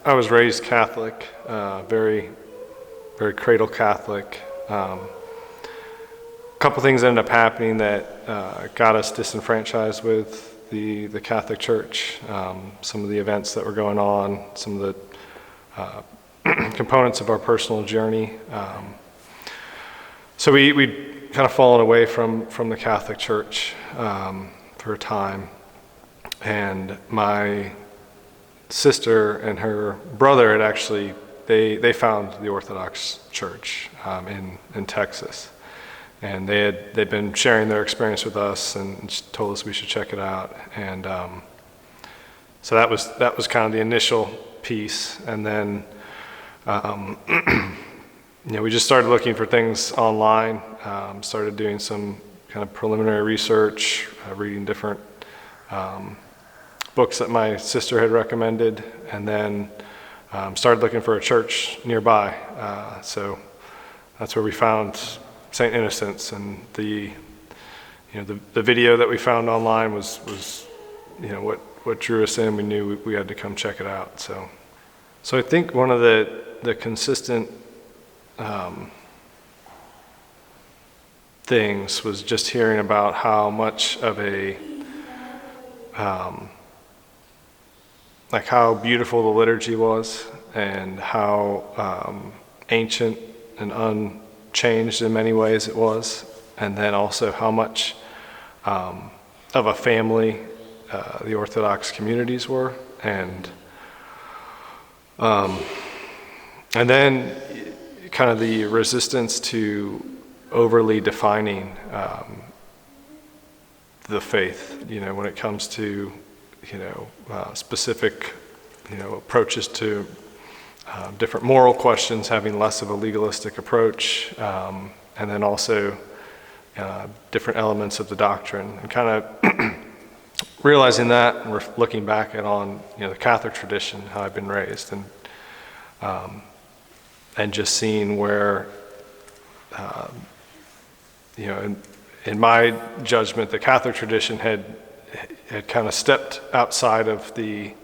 I was raised Catholic, very, very cradle Catholic. A couple things ended up happening that got us disenfranchised with the Catholic Church. Some of the events that were going on, some of the components of our personal journey. So we'd kind of fallen away from the Catholic Church for a time, and my sister and her brother had actually, they found the Orthodox Church in Texas, and they'd been sharing their experience with us and told us we should check it out. And so that was kind of the initial piece, and then we just started looking for things online, started doing some kind of preliminary research, reading different books that my sister had recommended, and then started looking for a church nearby. So that's where we found St. Innocent's, and the video that we found online was what drew us in. We knew we had to come check it out. So I think one of the consistent things was just hearing about how much of a like how beautiful the liturgy was, and how ancient and unchanged in many ways it was, and then also how much of a family the Orthodox communities were, and then kind of the resistance to overly defining the faith, when it comes to specific approaches to different moral questions, having less of a legalistic approach, and then also different elements of the doctrine, and kind of realizing that, and we're looking back on the Catholic tradition, how I've been raised, and just seeing where in my judgment the Catholic tradition had kind of stepped outside of it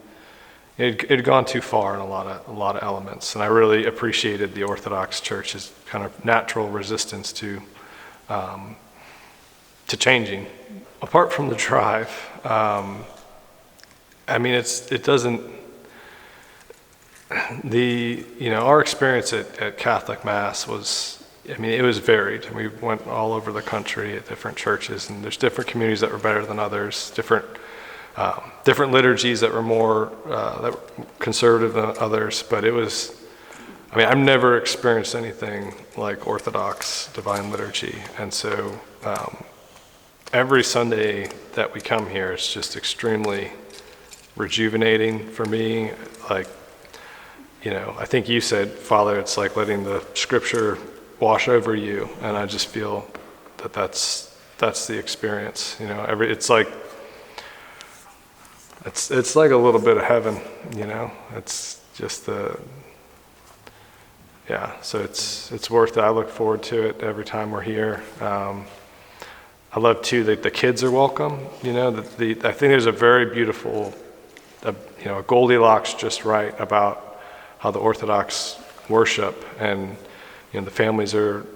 had gone too far in a lot of elements, and I really appreciated the Orthodox Church's kind of natural resistance to changing. Apart from the drive, it doesn't. Our experience at Catholic Mass was, it was varied. We went all over the country at different churches, and there's different communities that were better than others, different liturgies that were more conservative than others. But it was, I've never experienced anything like Orthodox Divine Liturgy, and so every Sunday that we come here, it's just extremely rejuvenating for me. I think you said, Father, it's like letting the Scripture wash over you, and I just feel that's the experience. It's like a little bit of heaven. It's just so it's worth it. I look forward to it every time we're here. I love too that the kids are welcome. I think there's a very beautiful, a Goldilocks just right about how the Orthodox worship, and the families are,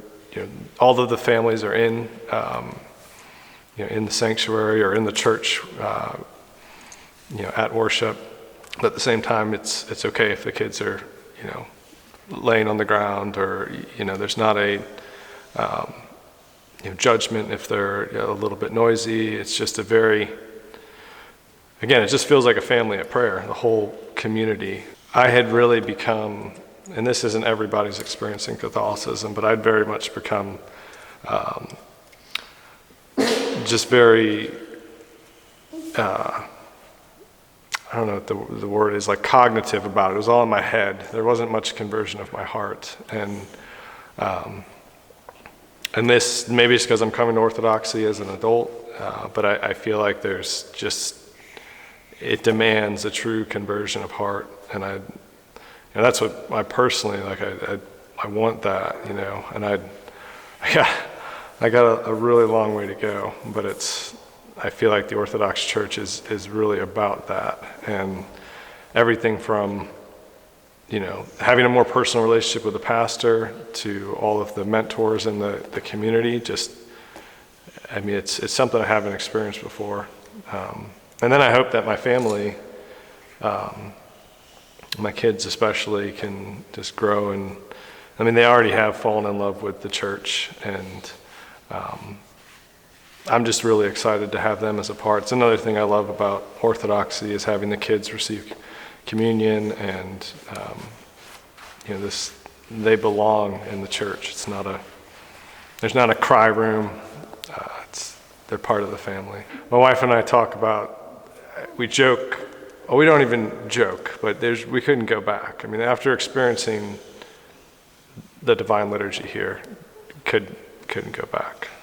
all of the families are in the sanctuary or in the church, at worship. But at the same time, it's okay if the kids are, laying on the ground, or there's not a judgment if they're a little bit noisy. It's just it just feels like a family at prayer, the whole community. I had really become, and this isn't everybody's experience in Catholicism, but I'd very much become just very, I don't know what the word is, like cognitive about it. It was all in my head. There wasn't much conversion of my heart. And this, maybe it's because I'm coming to Orthodoxy as an adult, but I feel like it demands a true conversion of heart. And that's what I personally, I want that, and I got a really long way to go, but I feel like the Orthodox Church is really about that, and everything from having a more personal relationship with the pastor, to all of the mentors in the community, it's something I haven't experienced before. And then I hope that my family, my kids especially, can just grow. And they already have fallen in love with the church, and I'm just really excited to have them as a part. It's another thing I love about Orthodoxy, is having the kids receive communion, and they belong in the church. There's not a cry room. They're part of the family. My wife and I talk about, we joke, well, we don't even joke, but we couldn't go back. After experiencing the Divine Liturgy here, couldn't go back.